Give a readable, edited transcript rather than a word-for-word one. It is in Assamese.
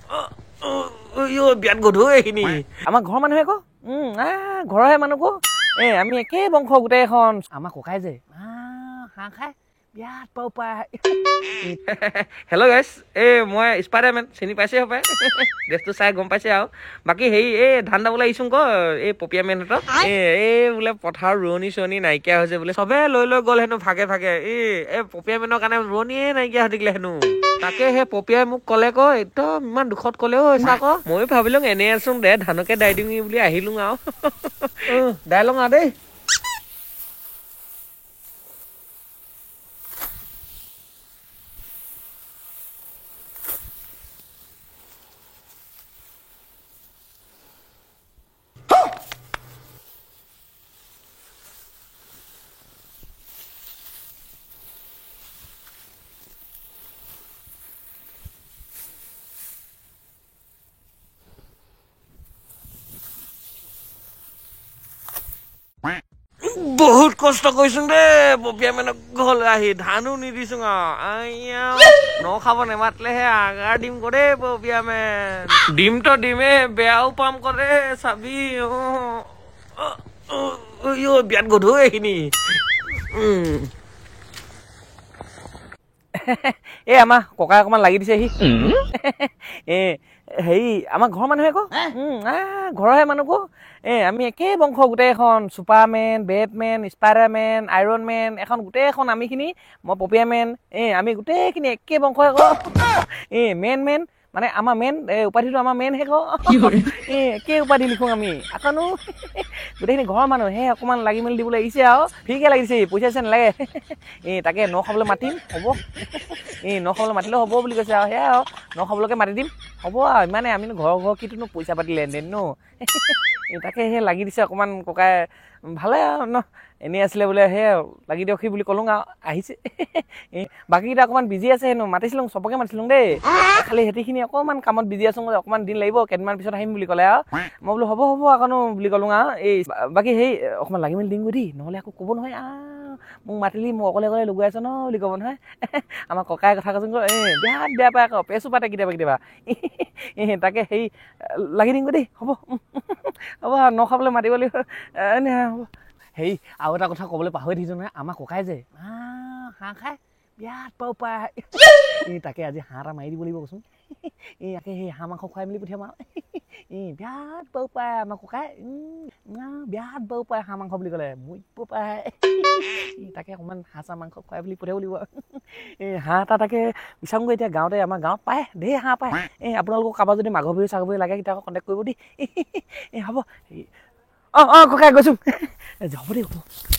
বিয়াত গধু এইখিনি আমাৰ ঘৰৰ মানুহে আকৌ ঘৰৰহে মানুহ কো আমি একে বংশ গোটেই এখন আমাৰ ককাই যে হাঁহ খাই বিয়াত পাও পাই হেল্ল' গাইছ মই স্পাইডাৰমেন চিনি পাইছে হপাই ড্ৰেছটো চাই গম পাইছে আৰু বাকী হেৰি ধান দাবলৈ আহিছো ক পপিয়া মেনহঁতক বোলে পথাৰ ৰোৱনী চোৱনী নাইকিয়া হৈছে বোলে চবে লৈ গ'ল হেনো ভাগে ভাগে পপিয়া মেনৰ কাৰণে ৰোৱনীয়ে নাইকিয়া হৈ থাকিলে হেনো তাকে সেই পপিয়াই মোক ক'লে ক একদম ইমান দুখত ক'লেও হৈছে আকৌ ময়ো ভাবিলো এনেই আছো দে ধানকে দাই দিওঁ বুলি আহিলো আৰু দাই লওঁ আৰু দেই বহুত কষ্ট কৰিছো দে পপিয়া মেনক ঘৰলৈ আহি ধানো নিদিছো ন খাব নেমাতিলেহে আগাৰ দিম ক দেই পপিয়া মেন ডিমটো ডিমে বেয়াও পাম ক দে চাবি বিয়াত গধু এইখিনি আমাৰ ককাই অকমান লাগি দিছেহি হেৰি আমাৰ ঘৰৰ মানুহে আকৌ ঘৰৰহে মানুহ কো আমি একে বংশ গোটেই এখন Superman Batman Spiderman Iron Man এখন গোটেইখন আমিখিনি মই পপিয়া মেন আমি গোটেইখিনি একে বংশ আকৌ মেন মানে আমাৰ মেন উপাধিটো আমাৰ মেন শেষ একে উপাধি লিখো আমি আকনো গোটেইখিনি ঘৰৰ মানুহ অকমান লাগি মেলি দিবলৈ আহিছে আৰু ফ্ৰীকে লাগিছে পইচা চইচা নালাগে তাকে ন খাবলৈ মাতিম হ'ব ন খাবলৈ মাতিলেও হ'ব বুলি কৈছে আৰু সেয়াই আৰু ন খাবলৈকে মাতি দিম হ'ব আৰু ইমানে আমি ঘৰৰ কিটোনো পইচা পাতি লেনদেন ন তাকে লাগি দিছে অকমান ককাই ভালে আৰু ন এনেই আছিলে বোলে লাগি দিয়ক বুলি ক'লো আৰু আহিছে বাকীকেইটা অকমান বিজি আছে হেনো মাতিছিলো চবকে মাতিছিলো দেই খালি সিহঁতিখিনি অকমান কামত বিজি আছো অকমান দিন লাগিব কেইদিনমান পিছত আহিম বুলি ক'লে আৰু মই বোলো হ'ব আকনো বুলি ক'লো আৰু বাকী অকমান লাগি মেলি দিমগৈ দেই নহ'লে আকৌ ক'ব নহয় মোক মাতিলি মোক অকলে লগুৱাই আছ ন বুলি ক'ব নহয় আমাৰ ককাই কথা কৈছো বিৰাট বেয়া পায় আকৌ পেচো পাতে কেতিয়াবা তাকে লাগি দিমগৈ দেই হ'ব ন খাবলৈ মাতিব লাগিব হ'ব আৰু এটা কথা ক'বলৈ পাহৰি থাকিছো নহয় আমাৰ ককাই যে হাঁহ খাই বিয়াত পাও পাই তাকে আজি হাঁহ এটা মাৰি দিব লাগিব কচোন তাকে হাঁহ মাংস খুৱাই মেলি পঠিয়াম আৰু বিয়াত পাও পাই আমাৰ ককাই বিয়াত পাও পাই হাঁহ মাংস বুলি ক'লে মৰিব পাই তাকে অকণমান হাঁহ চাহ মাংস খুৱাই বুলি পঠিয়াব লাগিব হাঁহ এটা তাকে বিচাৰোঁগৈ এতিয়া গাঁৱতে আমাৰ গাঁৱত পায় ঢেৰ হাঁহ পায় আপোনালোকক কাৰোবাৰ যদি মাঘৰ বিহু চাঘৰ বিহু লাগে তেতিয়া আকৌ কণ্টেক্ট কৰিব দেই হ'ব ককাই গৈছো হ'ব দেই হ'ব